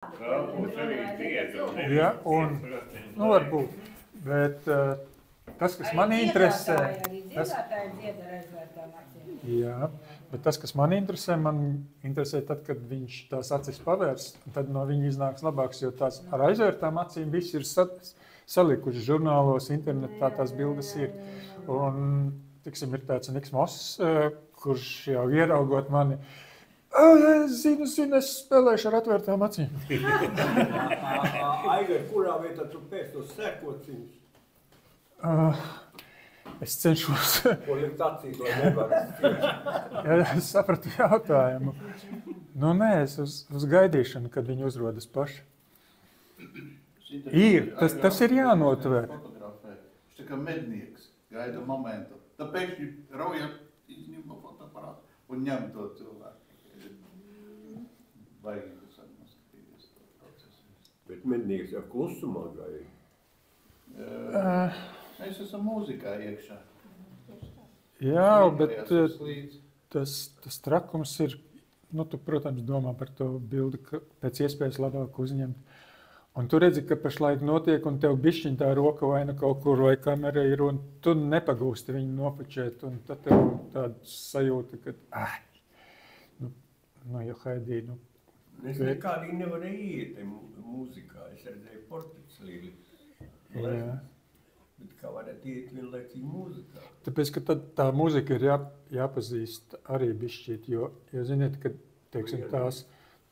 Būs arī tiesa. Ja, un, nu varbūt, bet tas, kas man interesē, tas, kas man interesē tad, kad viņš tās acis pavērs, tad no viņa iznāks labāks, jo tās ar aizvērtām acīm viss ir salikuši žurnālos, internetā tās bildes ir. Un, tiksim, ir tāds Niks Moss, kurš jau ieraugot mani, zinu, es spēlēšu ar atvērtām acīm. Aigar, kurā vietā tu pēc tos sekociņus? Es cenšos. Ko likt acīs, lai nevar? Ja, es sapratu jautājumu. Nu, nē, es uz gaidīšanu, kad viņi uzrodas paši. Ir, tas ir jānotver. Viņš tā kā mednieks, gaida momentu. Tāpēc viņi rauja izņemot fotoaparātu un ņem to cilvēku. Vajag noskatīties to procesu. Bet mednieks jau klusumā gaida. Mēs esam mūzikā iekšā. Jā, bet tas trakums ir, nu, tu, protams, domā par to bildi, ka pēc iespējas labāk uzņemt. Un tu redzi, ka pašlaik notiek, un tev bišķiņ tā roka vai nu kaut kur, vai kamera ir, un tu nepagūsti viņu nofočēt, un tad tev tāda sajūta, ka, jau Haidī, nu. Es nekādīgi nevarēju iet mūzikā, es redzēju portrets līli. Jā. Bet kā varētu iet vienlaicīgi mūzikā? Tāpēc, ka tad tā mūzika ir jāpazīst arī bišķīt, jo ziniet, ka, teiksim,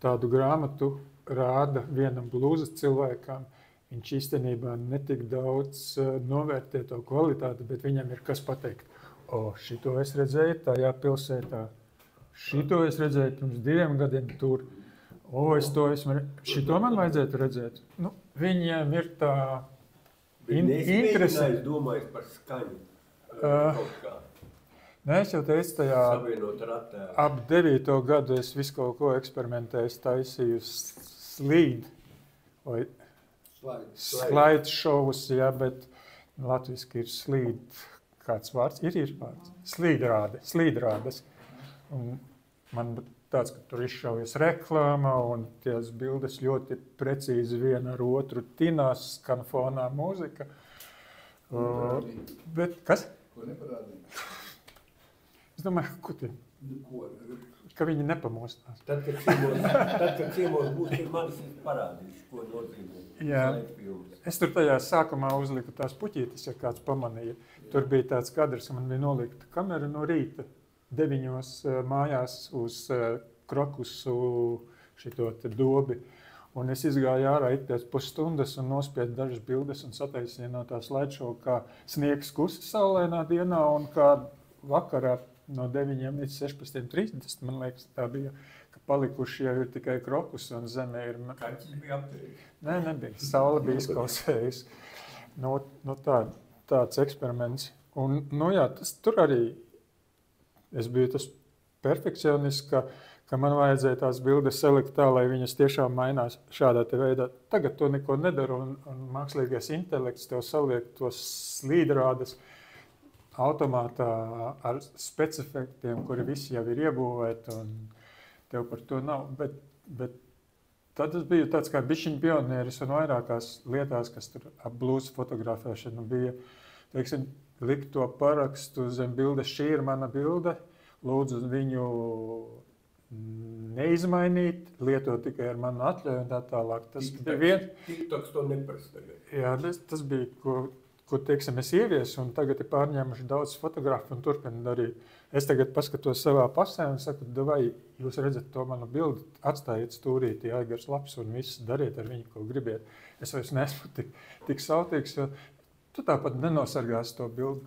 tādu grāmatu rāda vienam blūzas cilvēkam, viņš īstenībā netik daudz novērtē to kvalitāti, bet viņam ir kas pateikt. Šito es redzēju tajā pilsētā, šito es redzēju pirms 2 gadiem tur, šito man vajadzētu redzēt. Nu, viņiem ir tā interese. Es domāju par skaņu. Nē, es jau teicu, tajā ap 9. gadu es visu kaut ko eksperimentēju, taisīju slide šovus, jā, bet latviski ir slīd, kāds vārds, ir vārds, slīdrādes. Un man tāds, ka tur izšaujas reklāma un tās bildes ļoti precīzi viena ar otru tinās, skan fonā mūzika. Bet kas? Ko neparādīja? Es domāju, ka viņi nepamostās. Tad, kad ciemos būs, ir manis parādījuši, ko nozīmē. Jā, es tur tajā sākumā uzliku tās puķītes, ja kāds pamanīja. Tur bija tāds kadrs, man bija nolikta kamera no rīta 9 mājās uz krokusu šito te dobi. Un es izgāju ārā ik pēc pusstundas un nospiedu dažas bildes un sataisīju no tā slideshow, kā sniegs kusa saulēnā dienā un kā vakarā no 9 līdz 16:30, man liekas, tā bija, ka palikuši jau ir tikai krokus un zemē ir... Kaķis bija apturījis? Nē, nebija. Saule bija izklausējusi. Tāds eksperiments. Un, jā, tur arī es biju tas perfekcionists, ka man vajadzēja tās bildes salikt tā, lai viņas tiešām mainās šādā te veidā. Tagad to neko nedaru un mākslīgais intelekts tev saliek tos slīdrādes automātā ar specifektiem, kuri visi jau ir iebūvēti, un tev par to nav. Bet tad es biju tāds kā bišķiņ pionieris un vairākās lietās, kas tur ap blūzu fotografēšanu bija, teiksim, likt to parakstu zem bildes, šī ir mana bilde, lūdzu viņu neizmainīt, lietot tikai ar manu atļauju un tā tālāk. Tas bija TikToks to neprasa tagad. Jā, tas bija, ko teiksim, es ieviesu, un tagad ir pārņēmuši daudz fotografu un turpina darīt. Es tagad paskatos savā pasē un saku, vai jūs redzat to manu bildi, atstājiet stūrīti Aigars Laps un viss dariet ar viņu, ko gribiet. Es vairs neesmu tik sautīgs, jo tu tāpat nenosargāsi to bildi.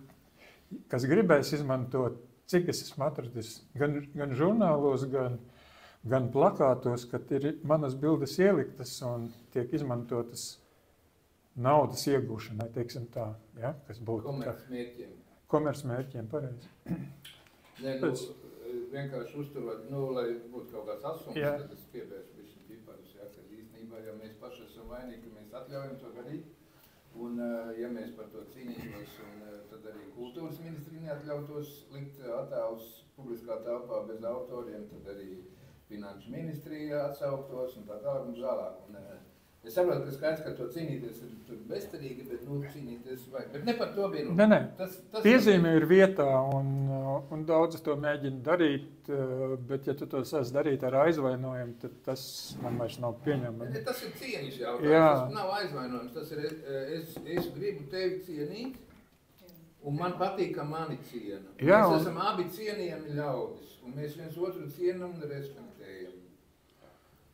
Kas gribēs izmantot, cik es esmu atradis, gan žurnālos, gan plakātos, kad ir manas bildes ieliktas un tiek izmantotas naudas iegūšanai, teiksim tā, ja, kas būtu komercmērķiem. Komercmērķiem, pareizi. Nē, vienkārši uzturot, lai būtu kaut kāds asums, tad es pievēršu visu piparus, ja, ka īstenībā, ja mēs paši esam vainīgi, ka mēs atļaujam to darīt, un ja mēs par to cīnītos, tad arī kultūras ministri neatļautos likt attēlus publiskā telpā bez autoriem, tad arī finanšu ministrija atsauktos un tā tālāk un tālāk. Es saprotu, ka skaidrs, ka to cīnīties ir bezcerīgi, bet cīnīties vajag. Bet ne par to vien. Nē. Piezīme ir vietā un daudzi to mēģina darīt, bet ja tu to sāc darīt ar aizvainojumu, tad tas man vairs nav pieņemams. Tas ir cieņas jautājums, tas nav aizvainojums. Tas ir, es gribu tevi cienīt, un man patīk, ka mani ciena. Mēs esam abi cienījami ļaudis, un mēs viens otru cienam un respektējam.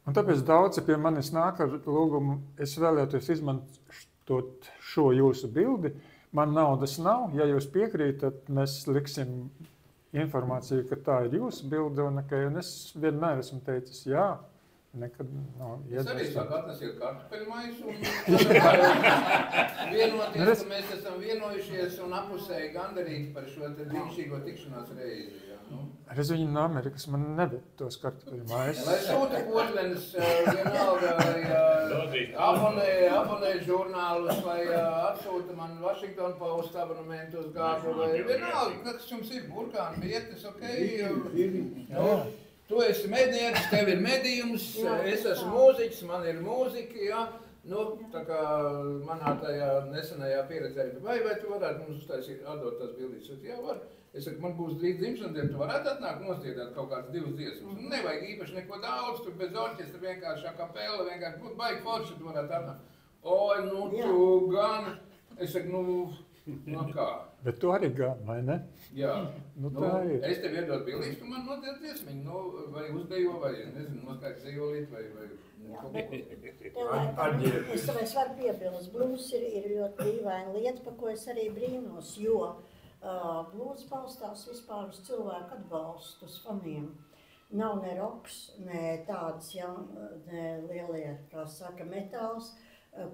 Un tāpēc daudzi pie manis nāk ar lūgumu, es vēlētos izmantot šo jūsu bildi. Man naudas nav, ja jūs piekrītat, mēs liksim informāciju, ka tā ir jūsu bilde, un es vienmēr esmu teicis jā. Nekad nav iedvesmu. Es arī sāku atnesiet kartupeļmaisu un vienoties, ka mēs esam vienojušies un apusēji gandarīti par šo te brīnišķīgo tikšanās reizi. Redz, viņi no Amerikas man neved tos kartupeļmaisus. Lai sūta potlenes, vienalga, abonē žurnālus, vai atsūta man Washington Post abonementu uz gābu, vai vienalga, kas jums ir burkāni, bietes, ok? Tu esi medniecis, tev ir medījums, es esmu mūziķis, man ir mūzika, ja? Tā kā manā tajā nesenajā pieredzē, vai tu varētu mums uztaisīt, atdot tās bildītes? Jā, var. Es saku, man būs drīz dzimšanas diena, tu varētu atnākt nostiedāt kaut kādas 2 dziesmas. Nevajag īpaši neko daudz, tur bez orķestra vienkārši akapela, vienkārši būtu baigi forši, tu varētu atnākt. Oi, tu gan, es saku, kā? Bet tu arī gan, vai ne? Jā, tā ir. Es tev iedot bildīšu, tu man nodēļ dziesmiņu, vai uzdejo, vai, nezinu, noskaidrs zejolīt, vai Es varu piebilst, blūzs ir ļoti dīvaina lieta, par ko es arī brīnos, jo blūzs balstās vispār uz cilvēku atbalstu, uz faniem. Nav ne roks, ne tāds, ne lielie, kā saka, metāls,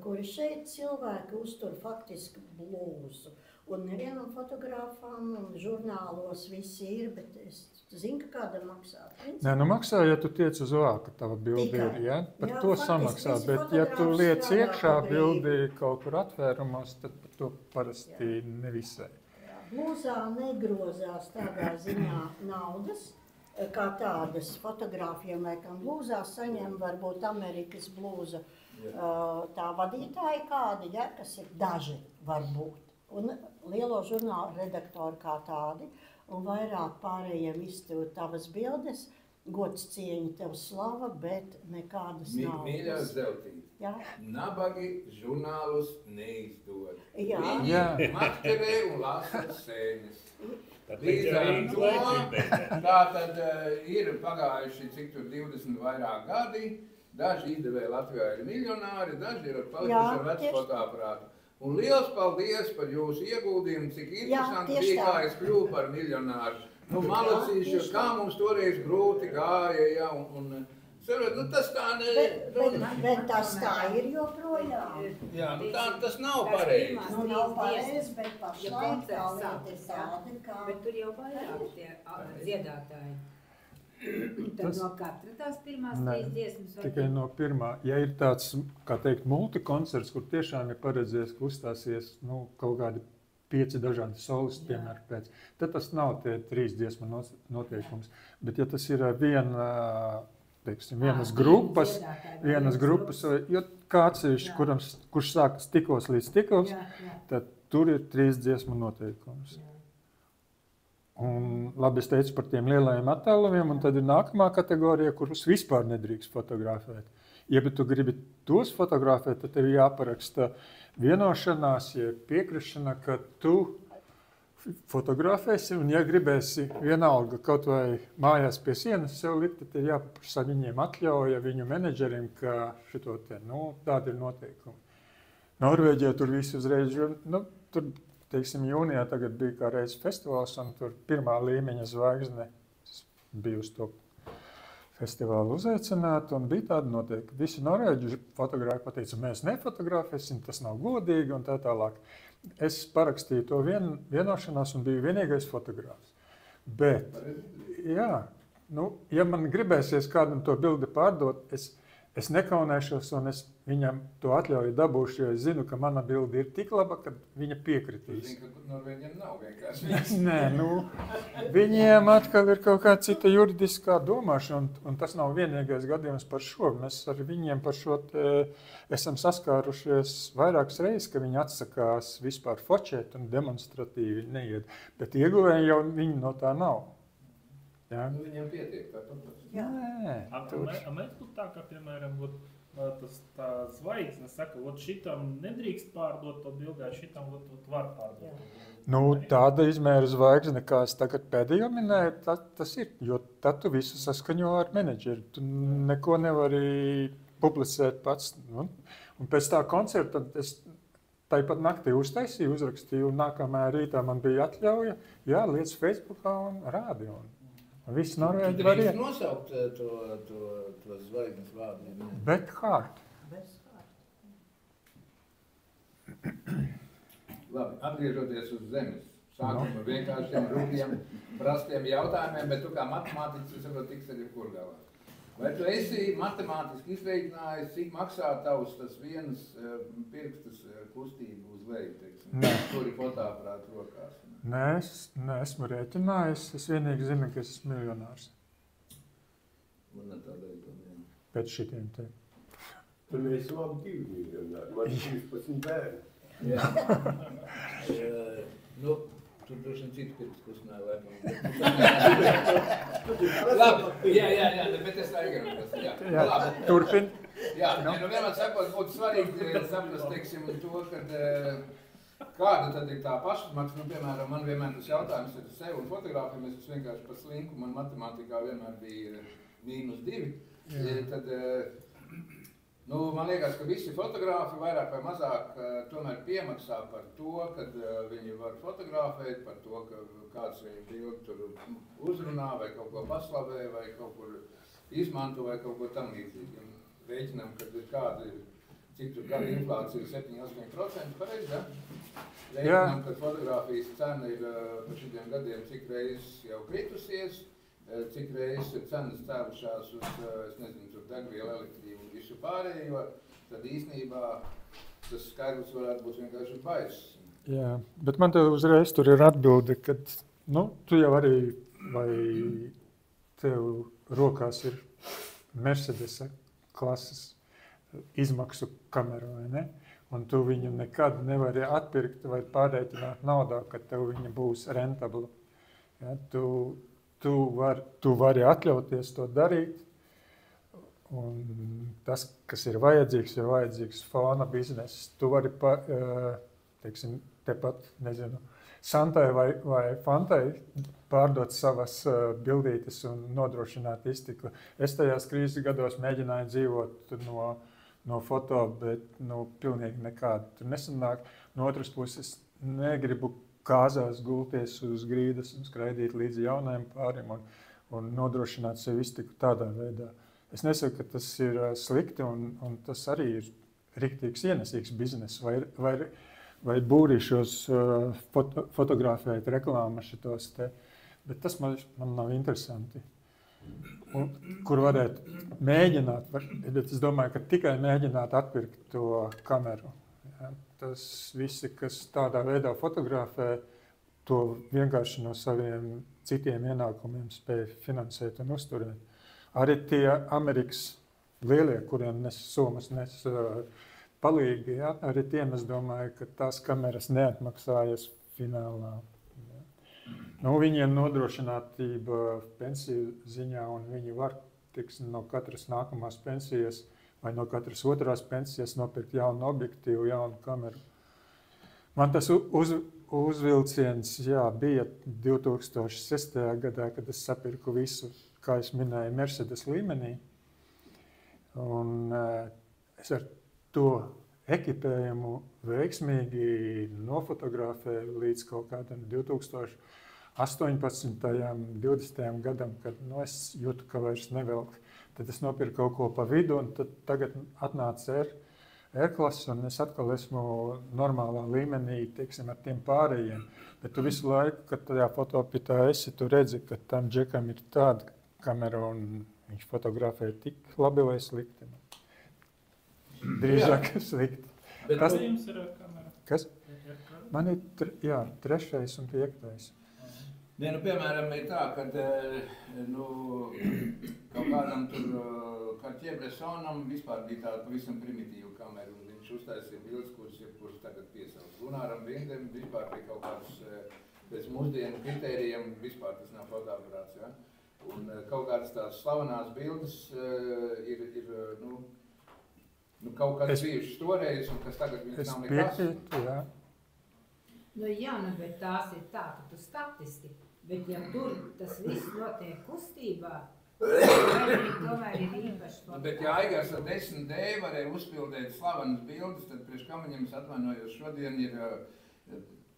kuri šeit cilvēki uztur faktiski blūzu. Un nevienam fotogrāfam un žurnālos visi ir, bet es zinu, ka kādam maksā. Nē, maksā, ja tu tiec uz vāka, tava bildi ir, ja? Par to samaksā, bet ja tu liec iekšā bildi kaut kur atvērumos, tad par to parasti nevisai. Blūzā negrozās tādā ziņā naudas, kā tādas fotogrāfiem, laikam blūzā saņem varbūt Amerikas blūza tā vadītāji kādi, ja, kas ir daži varbūt. Un lielo žurnālu redaktori kā tādi, un vairāk pārējiem izstāv tavas bildes, gods cieņa tev slava, bet nekādas naudas. Mīļā Zeltīte, nabagi žurnālus neizdod. Viņi makterē un lasa sēnes. Līdz ar to, tātad ir pagājuši cik tur 20 vairāk gadi, daži izdevēji Latvijā ir miljonāri, daži ir palikuši ar vecu fotoaparātu. Un liels paldies par jūsu ieguldījumu, cik interesanti bija, kā es kļuvu par miljonāru. Malacīšu, kā mums toreiz grūti gāja, un tas tā ne... Bet tas tā ir joprojām. Jā, tas nav pareizi. Nav pareizi, bet pašlaik tā lieta ir tāda, kā... Bet tur jau vairāk tie dziedātāji. Tad no katra tās pirmās 3 dziesmas? Tikai no pirmā. Ja ir tāds, kā teikt, multikoncerts, kur tiešām ir paredzējies, ka uzstāsies kaut kādi 5 dažādi solisti, piemēram, pēc, tad tas nav tie 3 dziesmu noteikums. Bet ja tas ir vienas grupas, jo kāds ir, kurš sākas tikos līdz tikos, tad tur ir 3 dziesmu noteikums. Un labi, es teicu par tiem lielajiem attēlumiem, un tad ir nākamā kategorija, kurus vispār nedrīkst fotografēt. Ja tu gribi tos fotografēt, tad tev jāparaksta vienošanās, ja piekrišana, ka tu fotografēsi, un ja gribēsi vienalga kaut vai mājās pie sienas sev likt, tad ir jāpaprasa viņiem atļauja viņu menedžerim, ka šito te, tādi ir noteikumi. Norvēģijā tur visi uzreiz, tur, teiksim, jūnijā tagad bija kā reiz festivāls, un tur pirmā līmeņa zvaigzne bija uz to festivālu uzaicināta, un bija tāda noteikti. Visi norvēģi fotogrāfi pateica, mēs nefotografēsim, tas nav godīgi, un tā tālāk. Es parakstīju to vienošanās un biju vienīgais fotogrāfs. Bet, ja man gribēsies kādam to bildi pārdot, es es nekaunēšos un es viņam to atļauju dabūšu, jo es zinu, ka mana bilde ir tik laba, ka viņa piekritīs. Zinu, ka Norvēģiem nav vienkārši. Nē, viņiem atkal ir kaut kā cita juridiskā domāšana, un tas nav vienīgais gadījums par šo. Mēs ar viņiem par šo esam saskārušies vairākas reizes, ka viņi atsakās vispār fočēt un demonstratīvi neiet, bet ieguvēji jau viņi no tā nav. Ja? Viņiem pietiek tāpat. Nē, Mēs būtu tā, ka, piemēram, tā zvaigzne saka, šitam nedrīkst pārdot to bildē, šitam var pārdot. Tāda izmēra zvaigzne, kā es tagad pēdējo minēju, tas ir, jo tad tu visu saskaņo ar menedžeri. Tu neko nevari publicēt pats. Un pēc tā koncerta es tāpat naktī uztaisīju, uzrakstīju, un nākamajā rītā man bija atļauja, liec Facebookā un rādi. Un visi Norvēģi var iet. Nosaukt to zvaigznes vārdu. Bet Hart. Labi, atgriežoties uz zemes. Sākam ar vienkāršiem, rūpiem, prastiem jautājumiem, bet tu kā matemātiķis, es varu tiks ar jebkur galā. Vai tu esi matemātiski izreikinājis, cik maksā tavs tas vienas pirkstas kustību uz leju, teiksim, kuri fotoaparātu rokās? Nē, es neesmu rēķinājis. Es vienīgi zinu, ka es esmu miljonārs. Man ne tā dēļ. Pēc šitiem te. Tur mēs labi 2 miljonāri. Man 13 bērni. Jā. Tur droši vien citu pirks kustināja, labi, jā, bet es tā iegribos. Jā, turpin. Jā, vienmēr sakot, būtu svarīgi saprast, teiksim, to, kad kāda tad ir tā pašizmaksa, piemēram, man vienmēr tas jautājums ir sev un fotogrāfiem, es vienkārši pa slinku, man matemātikā vienmēr bija -2, tad, man liekas, ka visi fotogrāfi vairāk vai mazāk tomēr piemaksā par to, kad viņi var fotografēt, par to, ka kāds viņu bildi tur uzrunā vai kaut ko paslavē vai kaut kur izmanto vai kaut ko tam līdzīgi. Rēķinām, kad ir kāda, cik tur gada inflācija ir 7-8%, pareizi, ja? Rēķinām, ka fotogrāfijas cena ir par šitiem gadiem cik reizes jau kritusies, cik reizes ir cenas cēlušās uz, es nezinu, tur degvielu, elektrību un visu pārējo, tad īstenībā tas skaidrs varētu būt vienkārši baiss. Jā, bet man tev uzreiz tur ir atbilde, ka, tu jau arī, vai tev rokās ir Mercedes klases izmaksu kameru, vai ne? Un tu viņu nekad nevari atpirkt vai pārreikināt naudā, kad tev viņa būs rentabla. Ja, tu vari atļauties to darīt, un tas, kas ir vajadzīgs fona bizness. Tu vari, teiksim, tepat, nezinu, Santai vai Fantai pārdot savas bildītes un nodrošināt iztiku. Es tajās krīzes gados mēģināju dzīvot no foto, bet pilnīgi nekādu tur nesanāk. No otras puses negribu kāzās gulties uz grīdas un skraidīt līdz jaunajiem pāriem un nodrošināt sev iztiku tādā veidā. Es nesaku, ka tas ir slikti un tas arī ir riktīgs ienesīgs bizness vai būrīšos fotografēt reklāmas šitos te, bet tas man nav interesanti. Un, kur varētu mēģināt, bet es domāju, ka tikai mēģināt atpirkt to kameru. Ja, tas visi, kas tādā veidā fotografē, to vienkārši no saviem citiem ienākumiem spēj finansēt un uzturēt. Arī tie Amerikas lielie, kuriem nes summas, nes palīgi, ja? Arī tiem es domāju, ka tās kameras neatmaksājas finālā. Ja? Viņiem nodrošinātība pensiju ziņā, un viņi var, tiksim, no katras nākamās pensijas vai no katras otrās pensijas nopirkt jaunu objektīvu, jaunu kameru. Man tas uzvilciens bija 2006. Gadā, kad es sapirku visu, kā es minēju, Mercedes līmenī. Un es ar to ekipējumu veiksmīgi nofotografēju līdz kaut kādam 2018. 20. gadam, kad es jūtu, ka vairs nevelk. Tad es nopirku kaut ko pa vidu, un tad tagad atnāca R-klases, un es atkal esmu normālā līmenī, teiksim, ar tiem pārējiem. Bet tu visu laiku, kad tajā fotopitā esi, tu redzi, ka tam džekam ir tāda kamera, un viņš fotografē tik labi vai slikti. drīzāk slikti. Bet Kas- Vai jums ir kamera? Kas? Ir kamera? Man ir 3. un 5. Nē, nu, piemēram, ir tā, ka nu, kaut kādam tur Cartier-Bressonam vispār bija tāda pavisam primitīva kamera, un viņš uztaisīja bildes, kuras tagad piesauc. Gunāram Vindem vispār bija kaut kāds, pēc mūsdienu kritērijiem, vispār tas nav fotoaparāts, ja? Un kaut kādas tās slavenās bildes ir kaut kas bijušas toreiz, un kas tagad viņas Es nav nekas. piekrītu, jā. Nu jā, nu, bet tās ir tā, ka tu statisti, bet ja tur tas viss notiek kustībā, tomēr ir īpaši. Nu, bet ja Aigars ar 10D varēja uzpildēt slavenas bildes, tad priekš kam viņam es atvainojos šodien ir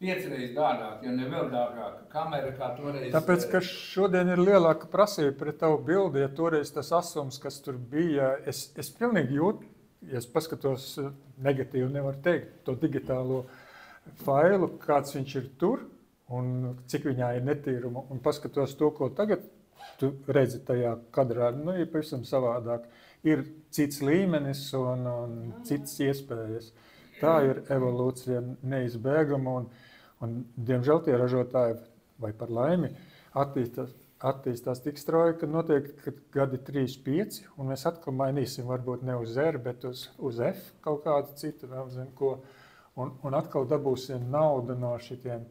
5 reizes dārgāk, ja ne vēl dārgāka kamera kā toreiz. Tāpēc, ka šodien ir lielāka prasība pret tavu bildi, ja toreiz tas asums, kas tur bija, es pilnīgi jūtu, ja es paskatos negatīvi, nevaru teikt to digitālo failu, kāds viņš ir tur un cik viņā ir netīruma, un paskatos to, ko tagad tu redzi tajā kadrā, nu, ir pavisam savādāk. Ir cits līmenis un cits iespējas. Tā ir evolūcija neizbēgama, un diemžēl tie ražotāji, vai par laimi, attīstās tik strauji, ka notiek gadi 3-5, un mēs atkal mainīsim varbūt ne uz R, bet uz F kaut kādu citu, vēl zinu ko, un atkal dabūsim naudu no šitiem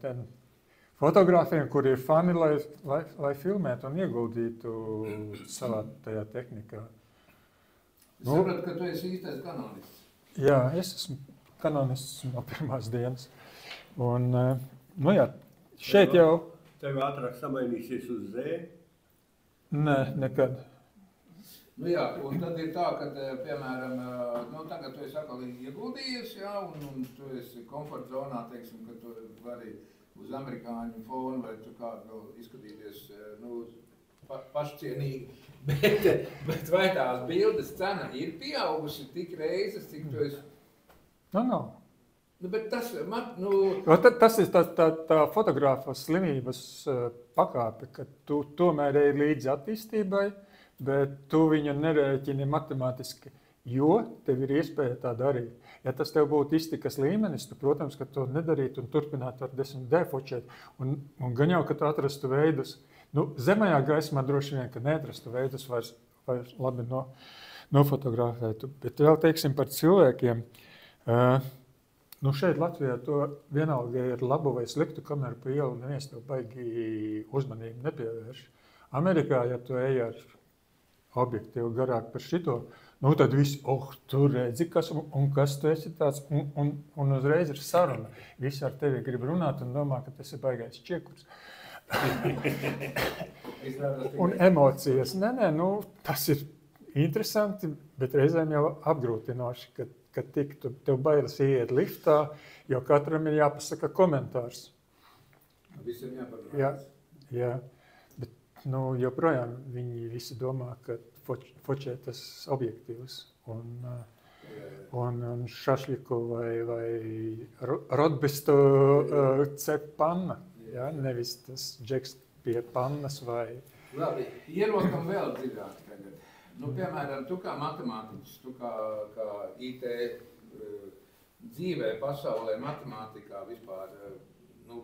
fotogrāfiem, kur ir fani, lai filmētu un ieguldītu savā tajā tehnikā. Es sapratu, ka tu esi īstais kanonists. Jā, es esmu kanonists no pirmās dienas. Un, nu jā, šeit jau... Tev ātrāk samainīsies uz Z? Nē, nekad. Nu jā, un tad ir tā, ka, piemēram, tagad tu esi atkal ieguldījies, jā, un tu esi komforta zonā, teiksim, ka tu vari uz amerikāņu fonu, vai tu kādu vēl izskatīties, pašcienīgi. Bet vai tās bildes cena ir pieaugusi tik reizes, cik tu esi? Nav. Nu, bet tas, Tas ir tā fotogrāfa slimības pakāpe, ka tu tomēr ej līdzi attīstībai, bet tu viņu nerēķini matemātiski, jo tev ir iespēja tā darīt. Ja tas tev būtu iztikas līmenis, tu, protams, ka to nedarītu un turpinātu ar 10D fočēt. Un gan jau, ka tu atrastu veidus, zemajā gaismā droši vien, ka neatrastu veidus vairs labi nofotografētu. Bet vēl teiksim par cilvēkiem. Šeit Latvijā to vienalga ir labu vai sliktu kameru pa ielu, neviens tev baigi uzmanību nepievērš. Amerikā, ja tu ej ar objektīvu garāk par šito, tad visi, tu redzi, kas tu esi tāds, un uzreiz ir saruna. Visi ar tevi grib runāt un domā, ka tas ir baigais čiekurs. Un emocijas. Nē, tas ir interesanti, bet reizēm jau apgrūtinoši, ka tev bailes ieiet liftā, jo katram ir jāpasaka komentārs. Visiem jāpagrājas. Jā, bet joprojām viņi visi domā, ka fočē tas objektīvs un šašliku vai rotbistu cep panna, ja? Nevis tas džeks pie pannas vai... Labi, ierokam vēl dziļāk tagad. Piemēram, tu kā matemātiķis, tu kā IT dzīvē, pasaulē, matemātikā vispār,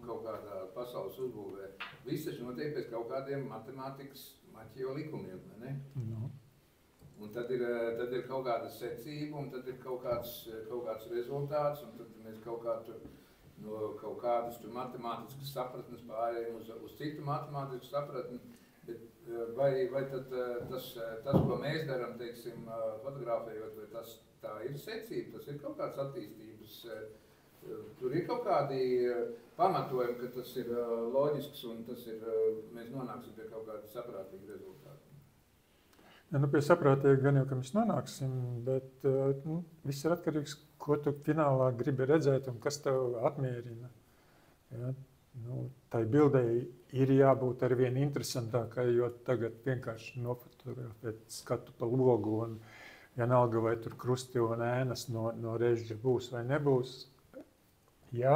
kaut kādā pasaules uzbūvē, viss taču notiek pēc kaut kādiem matemātikas maķio likumiem, ne? Un tad ir kaut kāda secība, un tad ir kaut kāds rezultāts, un tad mēs kaut kādas matemātiskas sapratnes pārējiem uz citu matemātisku sapratni. Bet vai tad tas, ko mēs darām, teiksim, fotografējot, vai tā ir secība, tas ir kaut kāds attīstības, tur ir kaut kādi pamatojumi, ka tas ir loģisks un mēs nonāksim pie kaut kāda saprātīga rezultāta. Pie saprātīgi gan jau, ka mēs nonāksim, bet viss ir atkarīgs, ko tu finālā gribi redzēt un kas tev apmierina. Ja? Tai bildei ir jābūt arvien interesantākai, jo tagad vienkārši nofotografēt skatu pa logu un vienalga vai tur krusti un ēnas no režģa būs vai nebūs. Jā,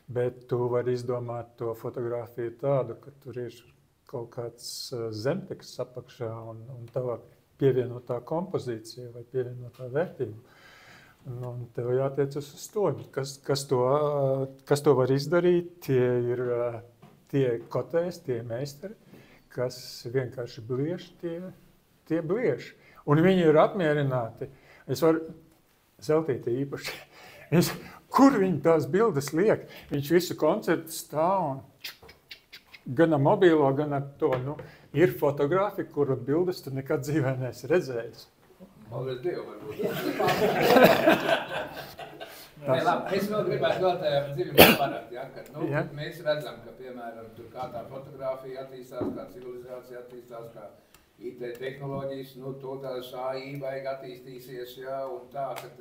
bet tu vari izdomāt to fotografiju tādu, ka tur ir kaut kāds zemteksts apakšā un tava pievienotā kompozīcija vai pievienotā vērtība Nu, tev jātiecas uz to. Kas to var izdarīt, tie ir tie kotēs, tie meistari, kas vienkārši bliež, tie bliež. Un viņi ir apmierināti. Es varu Zeltīti īpaši. Kur viņi tās bildes liek? Viņš visu koncertu stāv un gan ar mobīlo, gan ar to. Nu, ir fotografi, kuru bildes tu nekad dzīvē neesi redzējis. Paldies Dievu, varbūt. Labi, es vēl gribētu vēl tajā dzīvībā parāt, ja, ka mēs redzam, ka, piemēram, tur kā tā fotografija attīstās, kā civilizācija attīstās, kā IT tehnoloģijas, to tās AI baigi attīstīsies, ja, un tā, kad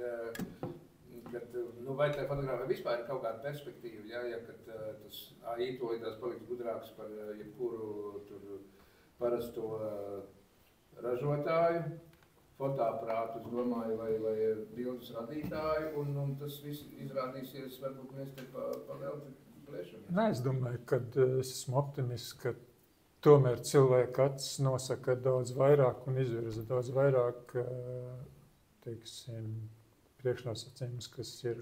vai tā fotografija vispār ir kaut kāda perspektīva, ja, kad tas AI tolīdās paliks gudrāks par jebkuru tur parasto ražotāju, fotoaprātu, es domāju, vai bildes radītāju, un tas viss izrādīsies, varbūt mēs te pa velti plēšam. Nē, es domāju, ka es esmu optimists, ka tomēr cilvēka acis nosaka daudz vairāk un izvirza daudz vairāk, teiksim, priekšnosacījumus, kas ir,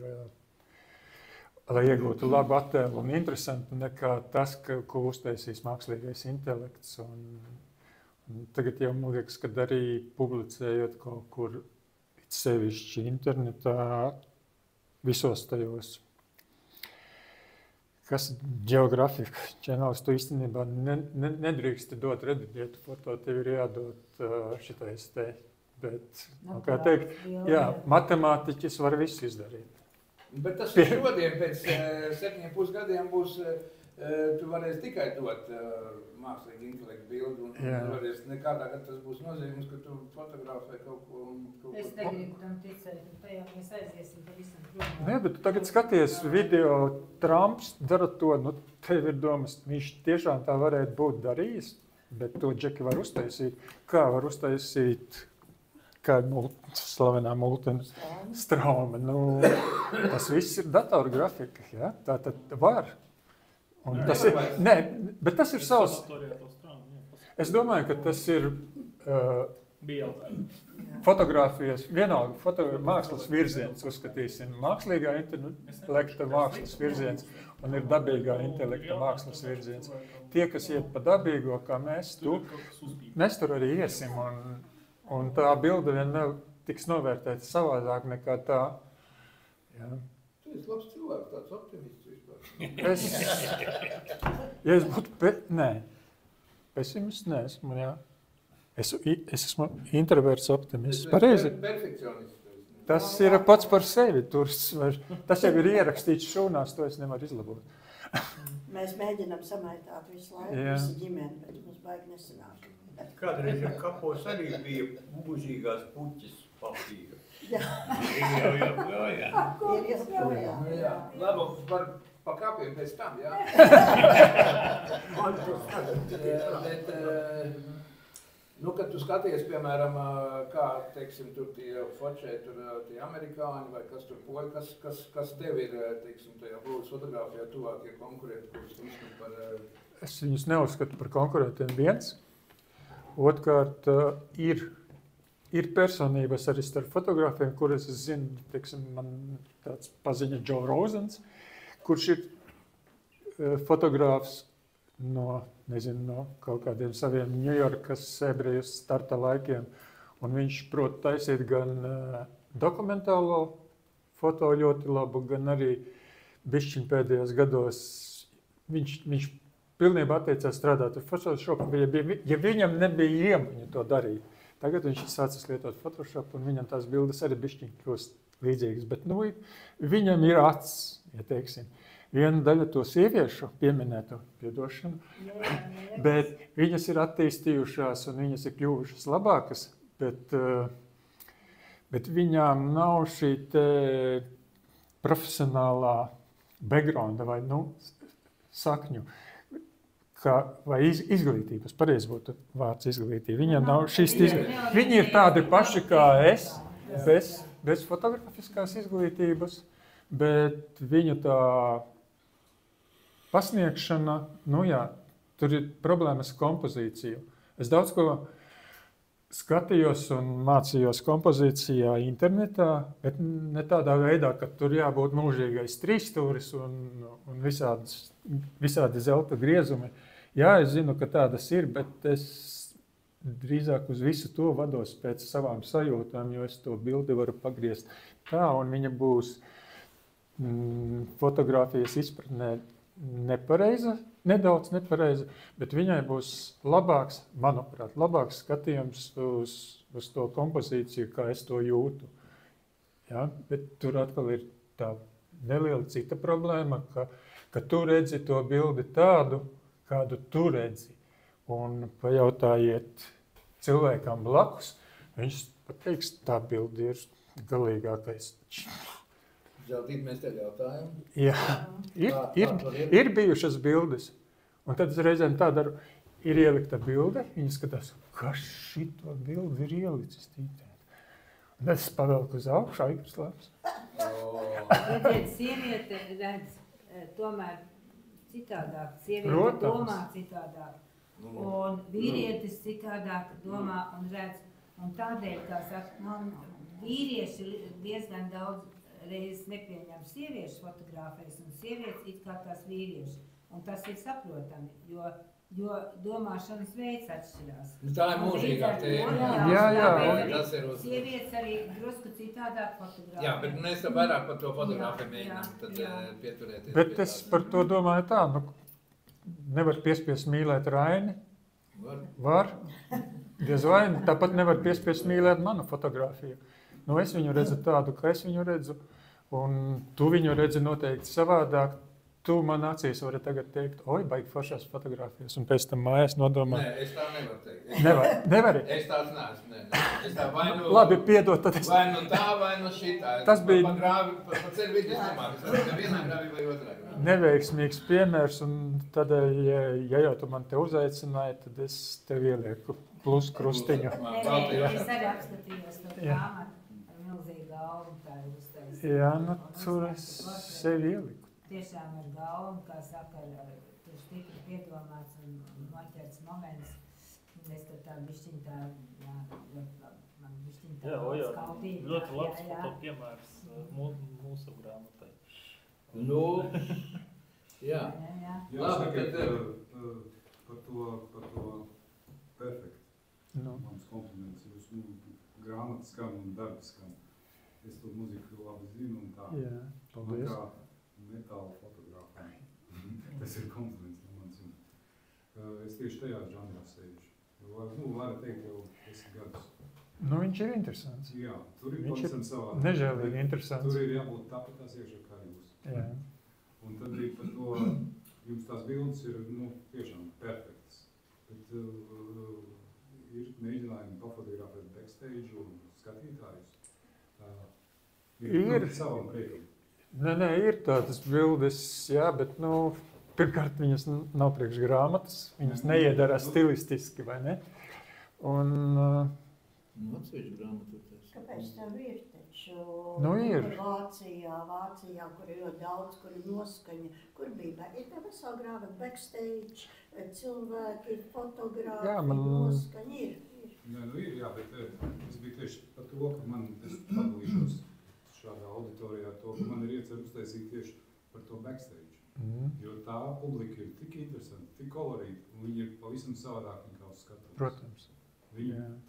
lai iegūtu labu attēlu un interesantu, nekā tas, ko uztaisīs mākslīgais intelekts. Un tagad jau man liekas, kad arī publicējot kaut kur sevišķi internetā, visos tajos, kas geogrāfika čenāls, tu īstenībā nedrīkst dot rediģētu foto, tev ir jādod šitais te. Bet, kā teikt, jā, matemātiķis var visu izdarīt. Bet tas šodien pēc 7,5 gadiem būs, tu varēsi tikai dot mākslīgi intelektu bildi, un varēsi nekādā, kad tas būs nozīmes, ka tu fotografē kaut ko. Es negribu tam ticēt, un tajā mēs aiziesim pavisam prom. Nē, bet tu tagad skaties video, Trumps dara to, tev ir domas, viņš tiešām tā varētu būt darījis, bet to Džeki var uztaisīt. Kā var uztaisīt? Kā slavenā Multena Strauma. Tas viss ir datorgrafika, ja? Tā tad var. Un tas ir, nē, bet tas ir savs. Es domāju, ka tas ir fotogrāfijas, vienalga mākslas virziens, uzskatīsim, mākslīgā intelekta mākslas virziens un ir dabīgā intelekta mākslas virziens. Tie, kas iet pa dabīgo, kā mēs tur arī iesim un tā bilde vienmēr tiks novērtēta savādāk nekā tā. Jā. Tu esi labs cilvēks, tāds optimists vispār. Ja es būtu, pesimists neesmu, jā. Es esmu introverts optimists. Pareizi. Perfekcionists. Tas ir pats par sevi. Tas jau ir ierakstīts šūnās, to es nevaru izlabot. Mēs mēģinām samaitāt visu laiku, visi ģimeni, bet mums baigi nesanāk. Kādreiz jau kapos arī bija mūžīgās puķis papīra. Jā. Ir joprojām. Labi, par pa kapiem pēc tam, jā? Bet, kad tu skaties, piemēram, kā, teiksim, tur tie fočē, tur tie amerikāņi vai kas tur poļi, kas tev ir, teiksim, tajā blūdas fotogrāfijā tuvākie konkurenti, kurus uzskatu par... Es viņus neuzskatu par konkurentiem viens. Otkārt, ir personības arī starp fotogrāfiem, kuras es zinu, teiksim, man tāds paziņa Joe Rosens, kurš ir fotogrāfs no kaut kādiem saviem Ņujorkas ebrejas starta laikiem. Un viņš prot taisīt gan dokumentālo foto ļoti labu, gan arī bišķiņ pēdējos gados viņš pilnībā atteicās strādāt ar Photoshop, ja viņam nebija iemaņa to darīt. Tagad viņš ir sācis lietot Photoshop, un viņam tās bildes arī bišķiņ kļūst līdzīgas. Bet viņam ir acis, ja teiksim. Viena daļa to sieviešu pieminēto piedošanu, bet viņas ir attīstījušās un viņas ir kļuvušas labākas, bet viņām nav šī te profesionālā backgrounda vai sakņu. Vai izglītības, pareizi būtu vārds izglītība. Viņam nav šīs izglītības. Viņi ir tādi paši kā es, bez fotografiskās izglītības, bet viņu tā pasniegšana, tur ir problēmas ar kompozīciju. Es daudz ko skatījos un mācījos kompozīcijā internetā, bet ne tādā veidā, ka tur jābūt mūžīgais trīsstūris un visādi zelta griezumi. Jā, es zinu, ka tādas ir, bet es drīzāk uz visu to vados pēc savām sajūtām, jo es to bildi varu pagriezt tā, un viņa būs fotogrāfijas izpratnē nepareiza, nedaudz nepareiza, bet viņai būs labāks, manuprāt, labāks skatījums uz to kompozīciju, kā es to jūtu. Ja? Bet tur atkal ir tā neliela cita problēma, ka tu redzi to bildi tādu, kādu tu redzi. Un pajautājiet cilvēkam blakus, viņš pateiks, tā bildi ir galīgākais. Zeltīt, mēs tev jautājam. Jā, ir bijušas bildes. Un tad reizēm tā daru, ir ielikta bilde, viņi skatās, kas šito bildi ir ielicis tītē. Un tad es pavelku uz augšu, Aikars labs. Redziet, sieviete redz tomēr citādāk, sieviete domā citādāk. Un vīrietis citādāk domā un redz. Un tādēļ, kā saka, vīrieši diezgan daudz reizes nepieņem sieviešu fotogrāfijas un sievietes it kā tās vīrieši. Un tas ir saprotami, jo domāšanas veids atšķirās. Tā ir mūžīgā tēma. Jā. Sievietes arī drusku citādāk fotogrāfē. Jā, bet mēs tam vairāk par to fotogrāfiju mēģinām tad pieturēties. Bet es par to domāju tā, nevar piespiest mīlēt Raini. Var. Diez vai, tāpat nevar piespiest mīlēt manu fotogrāfiju. Es viņu redzu tādu, kā es viņu redzu, un tu viņu redzi noteikti savādāk. Tu man acīs vari tagad teikt, oi, baigi foršās fotogrāfijas, un pēc tam mājās nodomāt. Nē, es tā nevaru teikt. Nevari? Es tās neesmu, nē. Es tā vai nu... Labi, piedod, tad es... Vai nu tā, vai nu šitā. Tas bija... Pa ceļu vidi es nemāku, vienā grāvī vai otrā grāvī. Neveiksmīgs piemērs, un tādēļ, ja jau tu man te uzaicināji, tad es tev ielieku plus krustiņu. Es arī apskatījos to grāmatu ar milzīgu galvu, tā ir uztaisīta. Jā, tur es sevi ieliku. Tiešām ar galvu, kā saka, tur stipri piedomāts un noķerts moments. Es tā bišķiņ tā, man bišķiņ tā skautīgi. Ļoti labs foto piemērs mūsu grāmatai. Jā. Labi, par to perfekti. Mans kompliments jūs grāmatas skan un darbs skan. Es to muziku labi zinu un tā. Jā, paldies. Metāla fotogrāfija. Tas ir kompliments no manis. Es tieši tajā žanrā sēžu. Varu teikt jau 10 gadus. Viņš ir interesants. Jā, tur ir pavisam savādāk. Nežēlīgi interesants. Tur ir jābūt tāpatās iekšā kā jūs. Jā. Un tad arī par to, jums tās bildes ir, tiešām perfektas. Bet ir mēģinājumi pafotogrāfēt backstage un skatītājus. Ir savam priekam. Nē, ir tādas bildes, jā, bet, pirmkārt, viņas nav priekš grāmatas, viņas neiedara stilistiski, vai ne? Un... Atsevišķi grāmatu tas. Kāpēc tev ir taču? Ir. Vācijā, kur ir ļoti daudz, kur ir noskaņa, kur bija, ir tā vesela grāmata, backstage, cilvēki, fotogrāfi, noskaņa, ir. Ir, jā, bet es biju tieši par to, ka es padalīšos šādā auditorijā to, ka man ir iecer uztaisīt tieši par to backstage. Jo tā publika ir tik interesanta, tik kolorīta, un viņi ir pavisam savādāk nekā uz skatuves. Protams.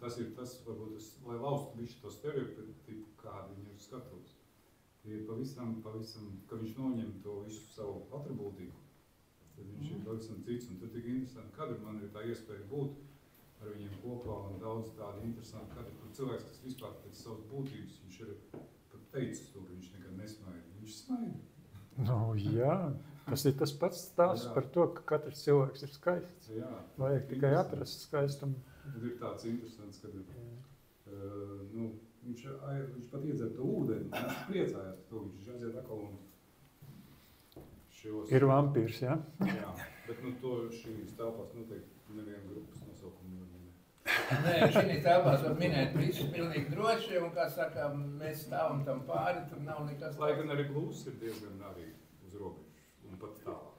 Tas ir tas, varbūt, lai laustu bišķi to stereotipu, kādi viņi ir uz skatuves. Ir pavisam, ka viņš noņem to visu savu atribūtiku, tad viņš ir pavisam cits, un tur tik interesanti kadri, man ir tā iespēja būt ar viņiem kopā, un daudz tādi interesanti kadri, kur cilvēks, kas vispār pēc savas būtības, viņš ir teicis to, ka viņš nekad nesmaida. Viņš smaida. Jā, tas ir tas pats stāsts par to, ka katrs cilvēks ir skaists. Jā. Vajag tikai atrast skaistumu. Tad ir tāds interesants, kad viņš pat iedzer to ūdeni, viņš priecājās par to, viņš aiziet atkal un šos... Ir vampīrs, jā? Jā, bet to šīs telpās noteikti neviena grupas nosaukumu nevar minēt. Nē, šīs telpās var minēt visu pilnīgi droši, un kā saka, mēs stāvam tam pāri, tur nav nekas... Lai gan arī blūs ir diezgan arī uz robežu, un pat tālāk.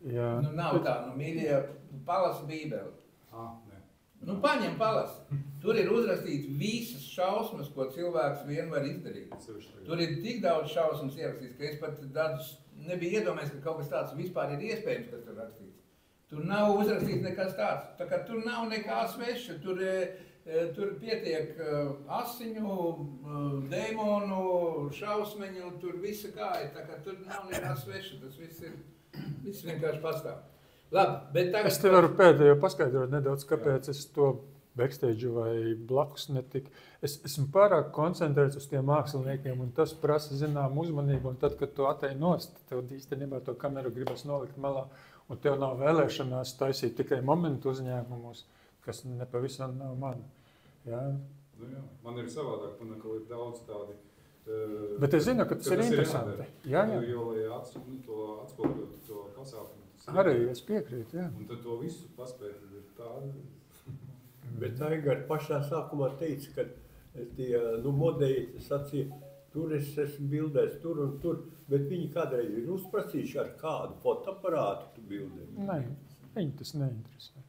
Jā. Nav tā, mīļie, palasa bībeli. Nē. Nu, paņem palasi. Tur ir uzrakstīts visas šausmas, ko cilvēks vien var izdarīt. Tur ir tik daudz šausmas ierakstīts, ka es pat tādus nebija iedomājies, ka kaut kas tāds vispār ir iespējams, kas tur rakstīts. Tur nav uzrakstīts nekas tāds. Tā kā tur nav nekā sveša. Tur pietiek asiņu, dēmonu, šausmeņu, tur visa kā ir. Tā kā tur nav nekā sveša. Tas viss vienkārši pastāv. Labi, bet tagad... Es te varu pēdējo paskaidrot nedaudz, kāpēc es to backstage vai blakus netiku. Es esmu pārāk koncentrēts uz tiem māksliniekiem, un tas prasa zinām uzmanību, un tad, kad tu atej nost, tev īstenībā to kameru gribas nolikt malā, un tev nav vēlēšanās taisīt tikai momentu uzņēmumus, kas nepavisam nav mana. Jā. Nu jā, man ir savādāk, man ir daudz tādi... Bet es zinu, ka tas ir interesanti. Jā. Jo, lai atspoguļotu to pasākumu, arī es piekrītu, jā. Un tad to visu paspēt ir tāda... Bet Aigar pašā sākumā teica, ka tie modeļi sacīja, tur es esmu bildējis, tur un tur, bet viņi kādreiz ir uzprasījuši, ar kādu fotoaparātu tu bildēji. Nē, viņi tas neinteresē.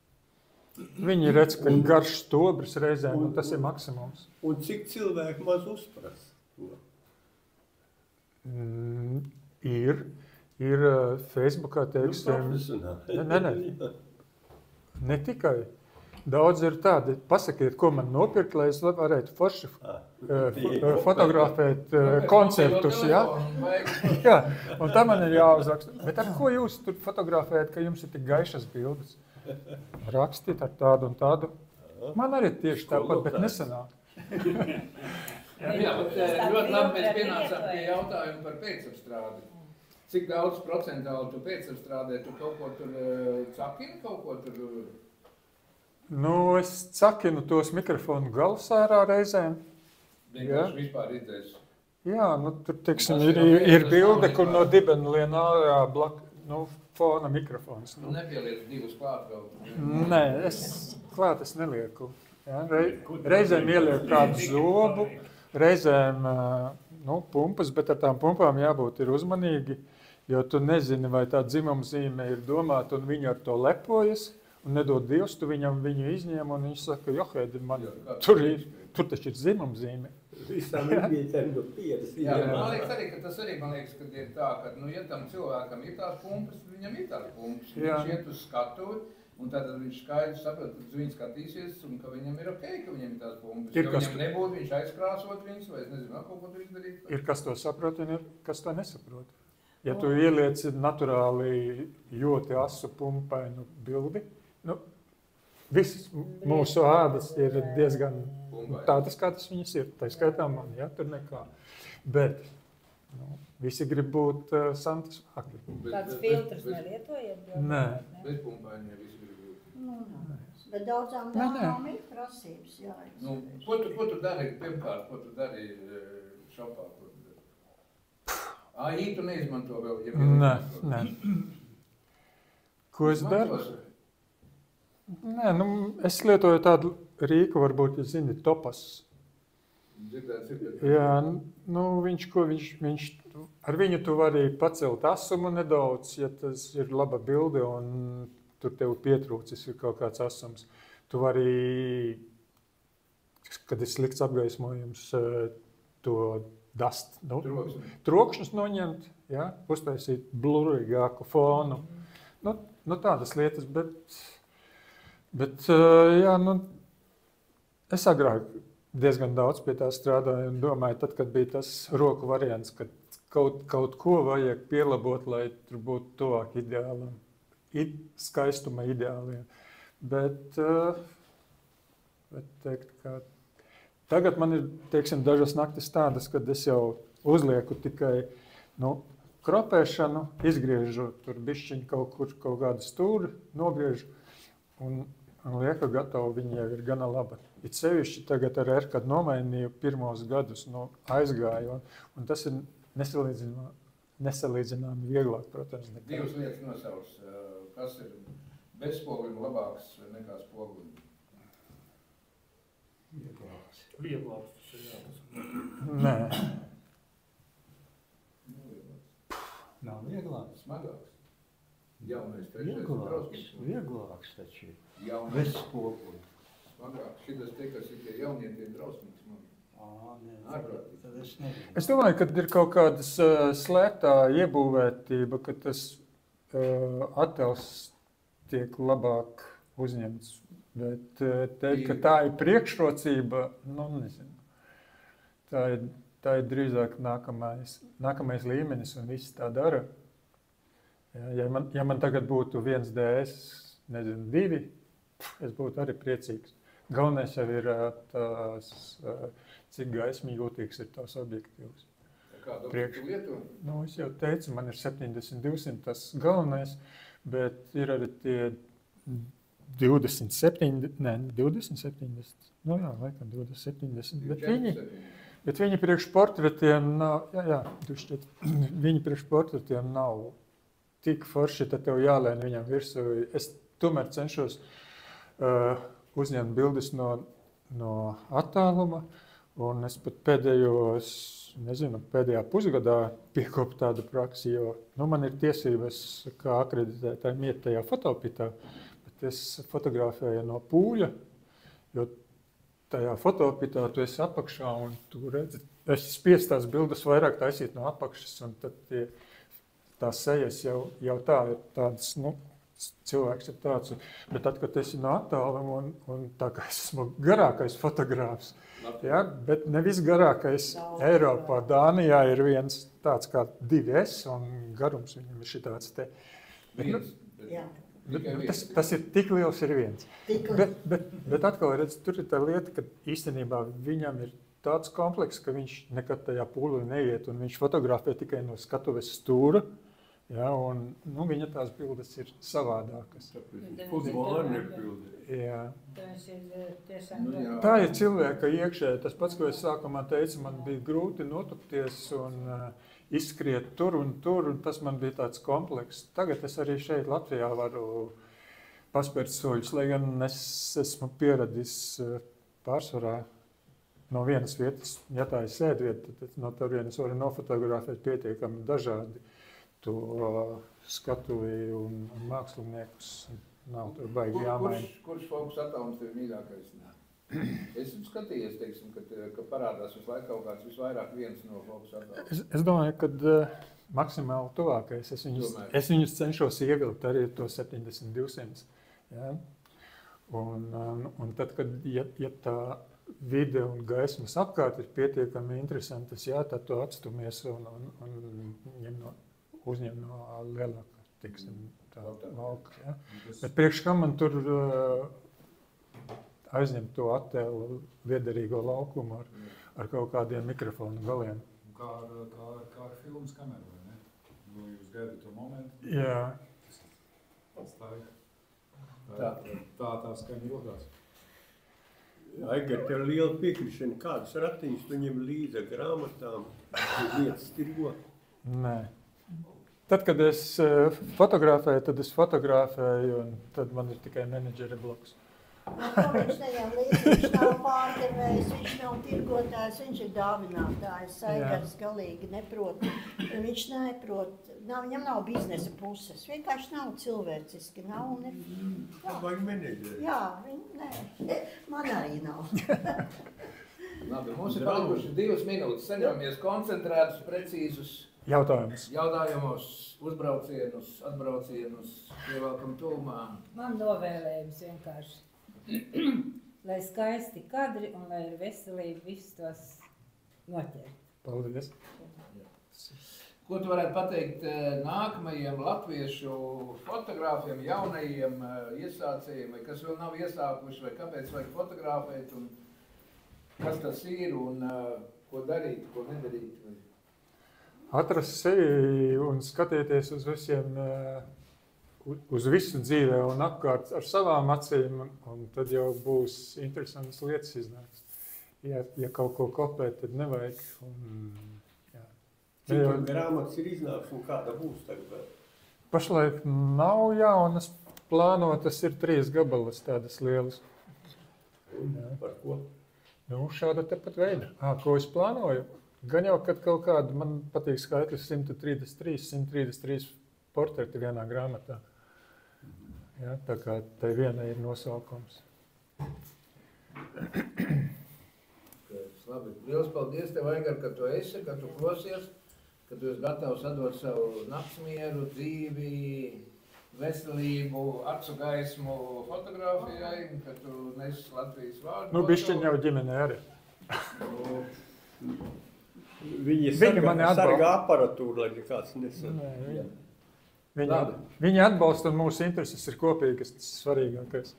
Viņi redz, ka garš stobris reizēm, un tas ir maksimums. Un cik cilvēki maz uzprasa to? Ir Facebookā, teiksim... Ne tikai. Daudz ir tādi, pasakiet, ko man nopirkt, lai es varētu forši fotografēt koncertus, jā? Jā, un tā man ir jāuzraksta. Bet ar ko jūs tur fotografējat, ka jums ir tik gaišas bildes? Rakstīt ar tādu un tādu. Man arī tieši tāpat, bet nesanāk. Jā, bet ļoti labi mēs pienācām pie jautājumu par pēcapstrādi. Cik daudz procentāli tu pēcapstrādē, tu kaut ko tur cakini, kaut ko tur... Nu, es cakinu tos mikrofonu galvasārā reizēm. Vienkārši vispār izdēs. Jā, nu, tur, teiksim, ir bilde, kur no dibena lien ārā fona mikrofons. Nu, nepieliec divus klāt vēl. Nē, klāt es nelieku. Ja? Reizēm ielieku kādu zobu, reizēm pumpas, bet ar tām pumpām jābūt ir uzmanīgi, jo tu nezini, vai tā dzimumzīme ir domāta un viņi ar to lepojas. Un nedod Dievs, tu viņam viņu izņem, un viņš saka, johēdi, man tur taču ir dzimumzīme. Visām izvietēm no pieras. Jā, man liekas arī, ka tas arī, ka ir tā, ka, ja tam cilvēkam ir tās pumpas, viņam ir tās pumpas. Viņš iet uz skatuvi, un tad viņš skaidri saprot, ka viņš skatīsies, un ka viņam ir okei, ka viņam ir tās pumpas. Ja viņam nebūtu, viņš aizkrāsot viņus, vai es nezinu, kaut ko tur izdarīt. Ir kas to saprot, un ir kas to nesaprot. Ja tu ielieci naturāli ļoti asu pumpainu bildi, visas mūsu ādas ir diezgan tādas, kā tas viņas ir. Tā skaitā man, ja, tur nekā. Bet visi grib būt santas vāki. Tāds filtrs nelietojiet? Nē. Bez pumpaini visi grib būt. Bet daudzām dāmām ir prasības, jā. Ko tu dari, pirmkārt, ko tu dari šopā? AI tu neizmanto vēl? Nē. Ko es daru? Nē, es lietoju tādu rīku, varbūt, ja zini, Topas. Jā, viņš ar viņu tu vari pacelt asumu nedaudz, ja tas ir laba bilde un tur tev pietrūcis ir kaut kāds asums. Tu vari, kad ir slikts apgaismojums, to dust, trokšņus noņemt, ja, uztaisīt blurīgāku fonu. Tādas lietas, Bet jā, es agrāk diezgan daudz pie tā strādāju un domāju, tad, kad bija tas roku variants, kad kaut ko vajag pielabot, lai tur būtu tuvāk ideālam, skaistuma ideāliem. Bet teikt, ka tagad man ir, teiksim, dažas naktis tādas, kad es jau uzlieku tikai kropēšanu, izgriežu tur bišķiņu kaut kādu stūri, nogriežu un lieku gatavu, viņa jau ir gana laba. It sevišķi tagad ar kad nomainīju pirmos gadus, aizgāju, un tas ir nesalīdzināmi vieglāk, protams. Divas lietas nosauc, kas ir bez spoguļu labāks nekā spoguļu? Vieglāks. Nē. Nav vieglāks. Smagāks. Jaunais trešais ir drausmīgs. Vieglāks taču. Bez spoguļu. smagāk. Šitas te, kas ir tie jaunie, tie drausmīgi smagi. Tad es nezinu. Es domāju, ka ir kaut kādas slēptā iebūvētība, ka tas attēls tiek labāk uzņemts. Bet teikt, ka tā ir priekšrocība, nu nezinu. Tā ir drīzāk nākamais līmenis un viss tā dara. Ja man tagad būtu 1DS, nezinu, 2, es būtu arī priecīgs. Galvenais jau ir tās, cik gaismi jūtīgs ir tās objektīvs. Kādu lietu? Nu, es jau teicu, man ir 70-200 tas galvenais, bet ir arī tie 20-70, nu jā, laikam 20-70, bet viņi priekš portretiem nav, viņi priekš portretiem nav tik forši, tad tev jālēn viņam virsū. Es tomēr cenšos uzņemt bildes no attāluma, un es pat pēdējā pusgadā piekopu tādu praksi, jo man ir tiesības kā akreditētājiem iet tajā fotopitā, bet es fotografēju no pūļa, jo tajā fotopitā tu esi apakšā un tu redzi, es spiestu tās bildes vairāk taisīt no apakšas, un tad tās sejas jau tā ir tādas, cilvēks ir tāds, bet tad, kad esi no attāluma un tā kā es esmu garākais fotogrāfs, bet nevis garākais Eiropā, Dānijā ir viens tāds kā 2S un garums viņam ir šitāds te. Tas ir tik liels ir viens. Bet atkal redz, tur ir tā lieta, ka īstenībā viņam ir tāds komplekss, ka viņš nekad tajā pūlī neiet un viņš fotografē tikai no skatuves stūra. Ja, un viņa tās bildes ir savādākas. Jā. Tā ir cilvēka iekšēji. Tas pats, ko es sākumā teicu, man bija grūti notupties un izskriet tur, un tas man bija tāds komplekss. Tagad es arī šeit Latvijā varu paspērt soļus, lai gan es esmu pieradis pārsvarā no vienas vietas, ja tā ir sēdvieta, tad no turienes varu nofotografēt pietiekami dažādi. To skatuvi un māksliniekus nav tur baigi jāmaina. Kurš fokus attālums tev mīļākais? Es skatījies, teiksim, ka parādās visu laiku kaut kāds visvairāk viens no fokus attālums. Es domāju, ka maksimāli tuvākais. Es viņus cenšos ievilkt arī to 70-200. Ja? Un tad, kad ja tā vide un gaismas apkārt ir pietiekami interesantas, tad tu atstumies un uzņem no lielākā, teiksim, tā lauka. Ja? Bet priekš kam man tur aizņemt to attēlu liederīgo laukumu ar kaut kādiem mikrofonu galiem. Kā ar filmas kameru, vai ne? Jūs gaidat to momentu? Jā. Tā skaņa ilgās. Aigar, tev liela piekrišana. Kādas ratiņas tu ņem līdzi ar grāmatām, lietas tirgo? Nē. Tad, kad es fotografēju, un tad man ir tikai menedžera bloks. Viņš neņem līdzi, viņš nav pārdevējs, viņš nav tirgotājs, viņš ir dāvinātājs. Aigars galīgi neprot. Viņš neprot, viņam nav biznesa puses. Vienkārši nav cilvēciski. Vajag menedžeri. Jā, man arī nav. Labi, mums ir palikuši 2 minūtes. Saņemamies koncentrētus, precīzus jautājumos, uzbraucienus, atbraucienus, ievelkam tūmā. Man novēlējums vienkārši. Lai skaisti kadri un lai ir veselīgi visus tos noķert. Paldies. Ko tu varētu pateikt nākamajiem latviešu fotogrāfiem, jaunajiem iesācējiem, vai kas vēl nav iesākuši, vai kāpēc vajag fotografēt, un kas tas ir, un ko darīt, ko nedarīt? Atrast sevi un skatieties uz visiem, uz visu dzīvē un apkārt ar savām acīm, un tad jau būs interesantas lietas iznāks. Ja kaut ko kopēt, tad nevajag. Cik grāmatas ir iznāks un kāda būs tagad? Pašlaik nav jaunas plānotas, ir 3 gabalas tādas lielas. Par ko? Šāda tepat veida. Ko es plānoju? Gan jau, kad kaut kāda, man patīk skaitlis 133 portreti vienā grāmatā. Ja, tā kā tai viena ir nosaukums. Labi, liels paldies tev, Aigar, ka tu esi, ka tu klosies, ka tu esi gatavs atdot savu naktsmieru, dzīvi, veselību, acu gaismu fotogrāfijai, ka tu nesi Latvijas vārdu. Nu, bišķiņ jau ģimenē arī. Viņi sargā aparatūru, lai nekāds nesargā. Viņi atbalsta un mūsu intereses ir kopīgas, tas svarīgākais.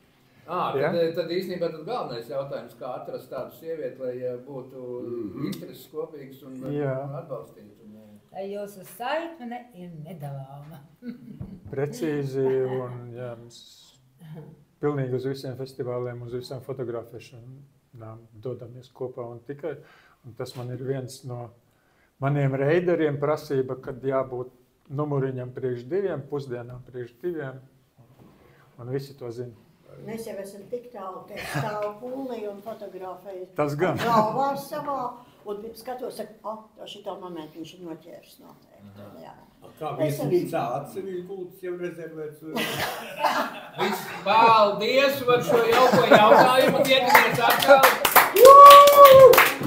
Tad īstenībā tad galvenais jautājums, kā atrast tādu sievieti, lai būtu intereses kopīgas un atbalstītu. Lai jūsu saikne ir nedalāma. Precīzi un jā, pilnīgi uz visiem festivāliem, uz visām fotografēšanām dodamies kopā un tikai. Un tas man ir viens no maniem reideriem prasība, kad jābūt numuriņam priekš 2, pusdienām priekš 2, un visi to zina. Mēs jau esam tik tālu, ka es stāvu pūlī un fotografēju Tas gan. Galvā savā, un skatos, saka, šitā momentu viņš ir noķēris noteikti. Jā. Kā viesnīcā atsevišķi gultas jau rezervēts? Paldies par šo jauko jautājumu, tiekamies atkal!